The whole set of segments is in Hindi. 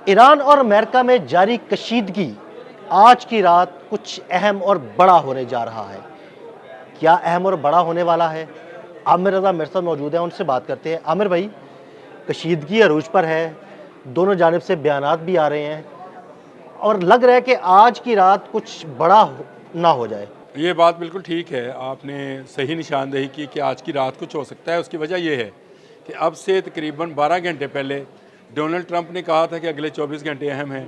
ईरान और अमेरिका में जारी कशीदगी आज की रात कुछ अहम और बड़ा होने जा रहा है। क्या अहम और बड़ा होने वाला है? आमिर रज़ा मेरे साथ मौजूद हैं, उनसे बात करते हैं। आमिर भाई, कशीदगी अरूज पर है, दोनों जानिब से बयानात भी आ रहे हैं और लग रहा है कि आज की रात कुछ बड़ा ना हो जाए। ये बात बिल्कुल ठीक है, आपने सही निशानदेही की कि आज की रात कुछ हो सकता है। उसकी वजह यह है कि अब से तकरीबन 12 घंटे पहले डोनाल्ड ट्रंप ने कहा था कि अगले 24 घंटे अहम हैं।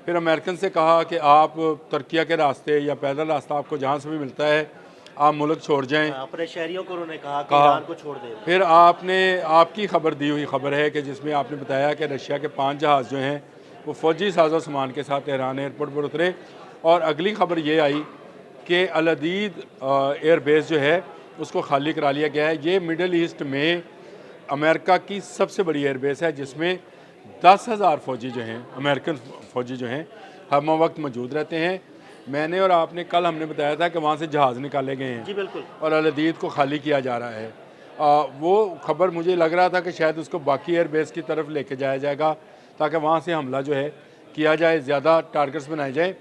फिर अमेरिकन से कहा कि आप तुर्किया के रास्ते या पैदल रास्ता आपको जहाँ से भी मिलता है आप मुल्क छोड़ जाएं। अपने शहरियों को उन्होंने कहा कि कहा ईरान को छोड़ दें। फिर आपने आपकी खबर दी हुई खबर है कि जिसमें आपने बताया कि रशिया के 5 जहाज़ जो हैं वो फ़ौजी साजो सामान के साथ तेहरान एयरपोर्ट पर उतरे। और अगली खबर ये आई कि अल अदीद एयरबेस जो है उसको खाली करा लिया गया है। ये मिडल ईस्ट में अमेरिका की सबसे बड़ी एयरबेस है, जिसमें 10,000 फ़ौजी जो हैं, अमेरिकन फ़ौजी जो हैं, हम वक्त मौजूद रहते हैं। मैंने और आपने कल हमने बताया था कि वहाँ से जहाज़ निकाले गए हैं जी बिल्कुल। और अल अदीद को खाली किया जा रहा है। वो खबर मुझे लग रहा था कि शायद उसको बाकी एयरबेस की तरफ लेके जाया जाएगा ताकि वहाँ से हमला जो है किया जाए, ज़्यादा टारगेट्स बनाए जाए।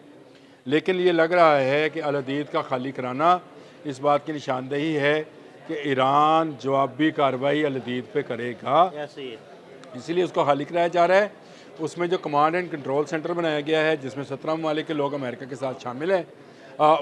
लेकिन ये लग रहा है कि अल अदीद का खाली कराना इस बात की निशानदेही है कि ईरान जवाबी कार्रवाई अल अदीद पे करेगा, ऐसे ही है। इसीलिए उसको खाली कराया जा रहा है। उसमें जो कमांड एंड कंट्रोल सेंटर बनाया गया है जिसमें 17 ममालिक के लोग अमेरिका के साथ शामिल हैं,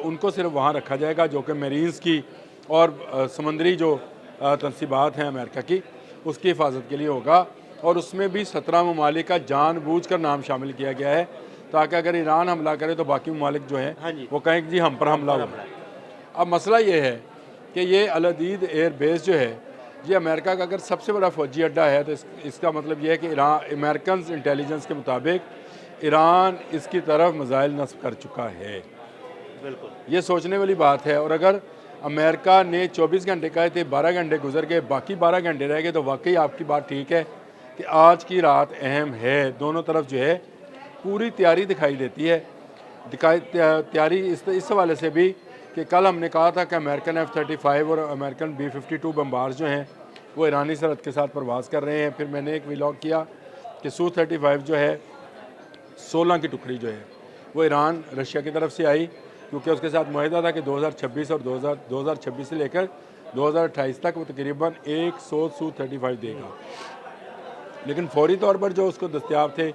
उनको सिर्फ वहाँ रखा जाएगा, जो कि मरीन्स की और समंदरी जो तनसीबात हैं अमेरिका की, उसकी हिफाजत के लिए होगा। और उसमें भी 17 ममालिक का जानबूझकर नाम शामिल किया गया है ताकि अगर ईरान हमला करे तो बाकी ममालिक जो हैं हाँ जी। वो कहें कि जी हम पर हमला हुआ। अब मसला ये है कि ये अल अदीद एयर बेस जो है ये अमेरिका का अगर सबसे बड़ा फ़ौजी अड्डा है तो इसका मतलब ये है कि ईरान, अमेरिकन इंटेलिजेंस के मुताबिक ईरान इसकी तरफ मिसाइल नस्ब कर चुका है। बिल्कुल। ये सोचने वाली बात है। और अगर अमेरिका ने 24 घंटे कहे थे, 12 घंटे गुजर गए, बाकी 12 घंटे रह गए, तो वाकई आपकी बात ठीक है कि आज की रात अहम है। दोनों तरफ जो है पूरी तैयारी दिखाई देती है। तैयारी इस हवाले से भी कि कल हमने कहा था कि अमेरिकन F-35 और अमेरिकन B-52 बम्बार्स जो हैं वो ईरानी सरहद के साथ प्रवास कर रहे हैं। फिर मैंने एक व्लॉग किया कि Su-35 जो है 16 की टुकड़ी जो है वो ईरान रशिया की तरफ से आई, क्योंकि उसके साथ मुआहदा था कि 2026 और 2026 से लेकर 2028 तक वो तकरीबन 100 Su-35 देगा। लेकिन फौरी तौर पर जो उसको दस्तियाब थे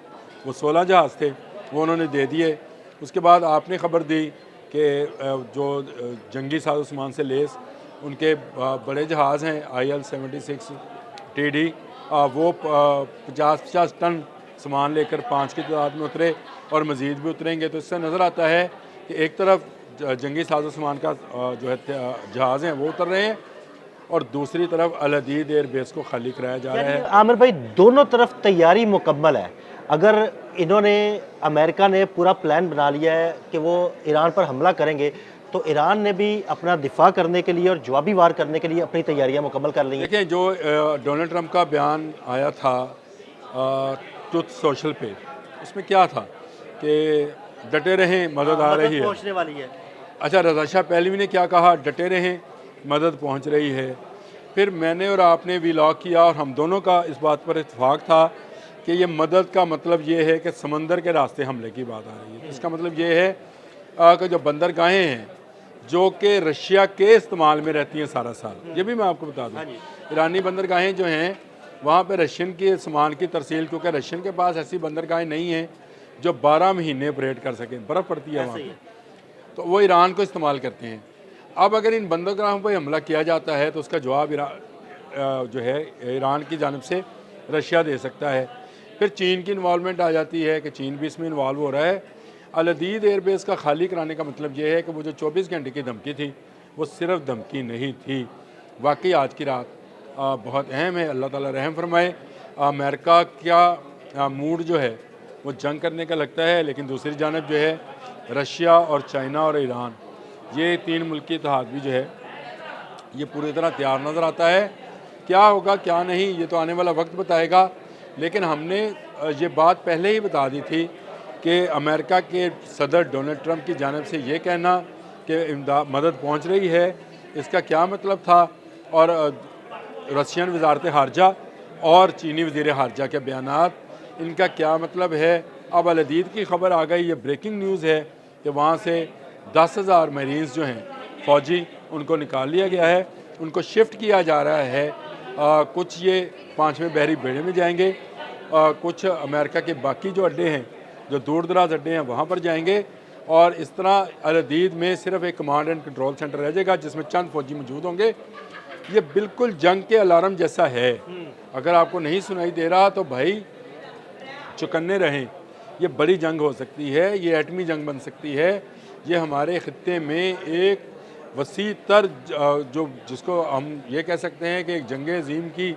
वो 16 जहाज़ थे, वो उन्होंने दे दिए। उसके बाद आपने ख़बर दी कि जो जंगी साजो सामान से लेस उनके बड़े जहाज़ हैं IL-76 TD, वो 50-50 टन सामान लेकर 5 की तादाद में उतरे और मज़ीद भी उतरेंगे। तो इससे नज़र आता है कि एक तरफ जंगी साजो सामान का जो है जहाज़ हैं वो उतर रहे हैं और दूसरी तरफ अल अदीद एयर बेस को खाली कराया जा रहा है। आमिर भाई, दोनों तरफ तैयारी मुकम्मल है। अगर इन्होंने, अमेरिका ने पूरा प्लान बना लिया है कि वो ईरान पर हमला करेंगे, तो ईरान ने भी अपना दिफा करने के लिए और जवाबी वार करने के लिए अपनी तैयारियां मुकम्मल कर ली हैं। देखें, जो डोनाल्ड ट्रंप का बयान आया था ट्रुथ सोशल पे, उसमें क्या था कि डटे रहें, मदद आ रही है। पहुंचने वाली है। अच्छा, रज़ा शाह पहलवी ने क्या कहा? डटे रहें, मदद पहुंच रही है। फिर मैंने और आपने व्लॉग किया और हम दोनों का इस बात पर इत्तेफाक था कि ये मदद का मतलब ये है कि समंदर के रास्ते हमले की बात आ रही है। इसका मतलब ये है कि जो बंदरगाहें हैं जो कि रशिया के इस्तेमाल में रहती हैं सारा साल, ये भी मैं आपको बता दूँ, ईरानी बंदरगाहें जो हैं वहाँ पे रशियन के सामान की तरसील, क्योंकि रशियन के पास ऐसी बंदरगाहें नहीं हैं जो 12 महीने ऑपरेट कर सकें, बर्फ़ पड़ती है वहाँ पर, तो वो ईरान को इस्तेमाल करते हैं। अब अगर इन बंदरगाहों पर हमला किया जाता है तो उसका जवाब जो है ईरान की जानिब से रशिया दे सकता है। फिर चीन की इन्वॉल्वमेंट आ जाती है कि चीन भी इसमें इन्वॉल्व हो रहा है। अल अदीद एयरबेस का खाली कराने का मतलब ये है कि वो जो 24 घंटे की धमकी थी वो सिर्फ धमकी नहीं थी, वाकई आज की रात बहुत अहम है। अल्लाह ताला रहम फरमाए। अमेरिका का मूड जो है वो जंग करने का लगता है, लेकिन दूसरी जानब जो है रशिया और चाइना और ईरान, ये 3 मुल्की इत्तेहाद भी जो है ये पूरी तरह तैयार नज़र आता है। क्या होगा क्या नहीं ये तो आने वाला वक्त बताएगा, लेकिन हमने ये बात पहले ही बता दी थी कि अमेरिका के सदर डोनाल्ड ट्रंप की जानिब से ये कहना कि मदद पहुंच रही है, इसका क्या मतलब था, और रशियन वजारत खारजा और चीनी वज़ीर खारजा के बयानात, इनका क्या मतलब है, अब अल हदीद की खबर आ गई, ये ब्रेकिंग न्यूज़ है कि वहाँ से 10,000 मरीज़ जो हैं फ़ौजी, उनको निकाल लिया गया है, उनको शिफ्ट किया जा रहा है। कुछ ये 5वें बहरी बेड़े में जाएंगे, कुछ अमेरिका के बाकी जो अड्डे हैं, जो दूर दराज अड्डे हैं, वहाँ पर जाएंगे। और इस तरह अल हदीद में सिर्फ एक कमांड एंड कंट्रोल सेंटर रह जाएगा जिसमें चंद फौजी मौजूद होंगे। ये बिल्कुल जंग के अलार्म जैसा है। अगर आपको नहीं सुनाई दे रहा तो भाई चौकन्ने रहें, ये बड़ी जंग हो सकती है, ये एटमी जंग बन सकती है। ये हमारे ख़ित्ते में एक वसी तर जो जिसको हम ये कह सकते हैं कि एक जंग अज़ीम की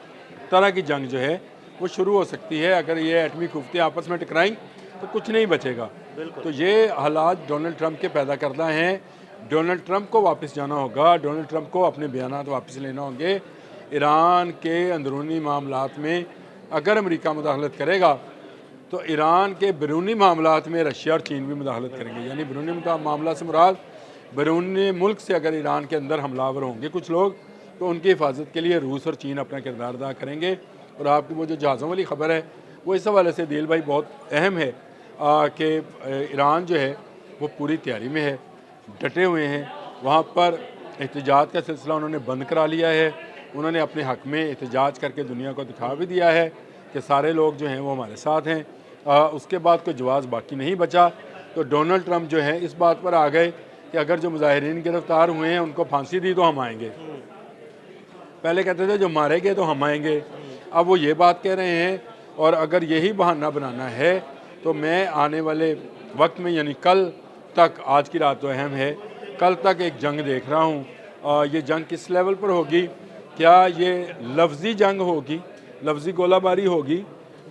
तरह की जंग जो है वो शुरू हो सकती है। अगर ये एटमी कुफ्ते आपस में टकराएं तो कुछ नहीं बचेगा। तो ये हालात डोनाल्ड ट्रंप के पैदा करना हैं। डोनाल्ड ट्रंप को वापस जाना होगा, डोनाल्ड ट्रंप को अपने बयानात वापस लेना होंगे। ईरान के अंदरूनी मामलात में अगर अमेरिका मुदाखलत करेगा तो ईरान के बैरूनी मामलात में रशिया और चीन भी मुदाखलत करेंगे। यानी बैरूनी मामला से मुराद बैरूनी मुल्क से अगर ईरान के अंदर हमलावर होंगे कुछ लोग, तो उनकी हिफाजत के लिए रूस और चीन अपना किरदार अदा करेंगे। और आपकी वो जो जहाज़ों वाली ख़बर है वो इस हवाले से दिल भाई बहुत अहम है कि ईरान जो है वो पूरी तैयारी में है, डटे हुए हैं। वहाँ पर एहतजाज का सिलसिला उन्होंने बंद करा लिया है। उन्होंने अपने हक़ में एहतजाज करके दुनिया को दिखा भी दिया है कि सारे लोग जो हैं वो हमारे साथ हैं। उसके बाद कोई जवाब बाकी नहीं बचा। तो डोनाल्ड ट्रंप जो है इस बात पर आ गए कि अगर जो मुजाहिरीन गिरफ्तार हुए हैं उनको फांसी दी तो हम आएंगे। पहले कहते थे जो मारे गए तो हम आएंगे, अब वो ये बात कह रहे हैं। और अगर यही बहाना बनाना है तो मैं आने वाले वक्त में, यानी कल तक, आज की रात तो अहम है, कल तक एक जंग देख रहा हूँ। ये जंग किस लेवल पर होगी? क्या ये लफ्ज़ी जंग होगी, लफ्ज़ी गोलाबारी होगी,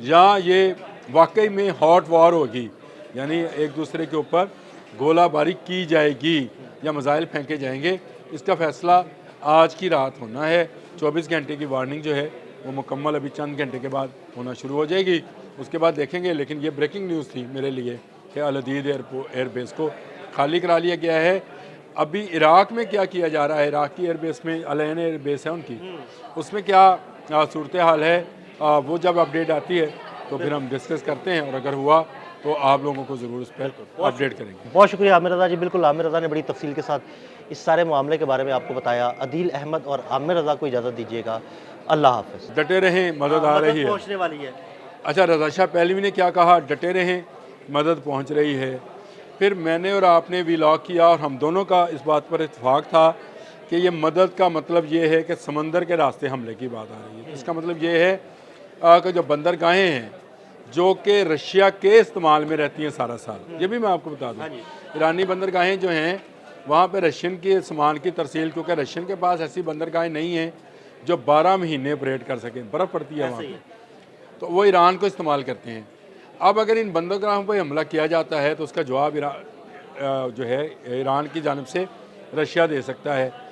या ये वाकई में हॉट वॉर होगी, यानी एक दूसरे के ऊपर गोलाबारी की जाएगी या मिसाइल फेंके जाएंगे? इसका फ़ैसला आज की रात होना है। 24 घंटे की वार्निंग जो है वो मुकम्मल अभी चंद घंटे के बाद होना शुरू हो जाएगी, उसके बाद देखेंगे। लेकिन ये ब्रेकिंग न्यूज़ थी मेरे लिए कि अल हदीद एयरबेस को खाली करा लिया गया है। अभी इराक़ में क्या किया जा रहा है, इराक़ की एयरबेस में, अल ऐन एयरबेस है उनकी, उसमें क्या सूरत हाल है, वो जब अपडेट आती है तो फिर हम डिस्कस करते हैं। और अगर हुआ तो आप लोगों को ज़रूर उस पर अपडेट करेंगे। बहुत शुक्रिया आमिर रज़ा जी। बिल्कुल, आमिर रज़ा ने बड़ी तफसील के साथ इस सारे मामले के बारे में आपको बताया। अदील अहमद और आमिर रज़ा को इजाज़त दीजिएगा। अल्लाह हाफ़िज़। डटे रहें, मदद आ रही है। पहुँचने वाली है। अच्छा, रज़ा शाह पहलवी ने क्या कहा? डटे रहें, मदद पहुंच रही है। फिर मैंने और आपने व्लॉग किया और हम दोनों का इस बात पर इत्तेफाक था कि ये मदद का मतलब ये है कि समंदर के रास्ते हमले की बात आ रही है। इसका मतलब ये है कि जो बंदरगाहें हैं जो कि रशिया के इस्तेमाल में रहती हैं सारा साल, ये भी मैं आपको बता दूँ, ईरानी बंदरगाहें जो हैं वहाँ पे रशियन के सामान की तरसील, क्योंकि रशियन के पास ऐसी बंदरगाहें नहीं हैं जो 12 महीने ऑपरेट कर सकें, बर्फ़ पड़ती है वहाँ पर, तो वो ईरान को इस्तेमाल करते हैं। अब अगर इन बंदरगाहों पर हमला किया जाता है तो उसका जवाब जो है ईरान की जानिब से रशिया दे सकता है।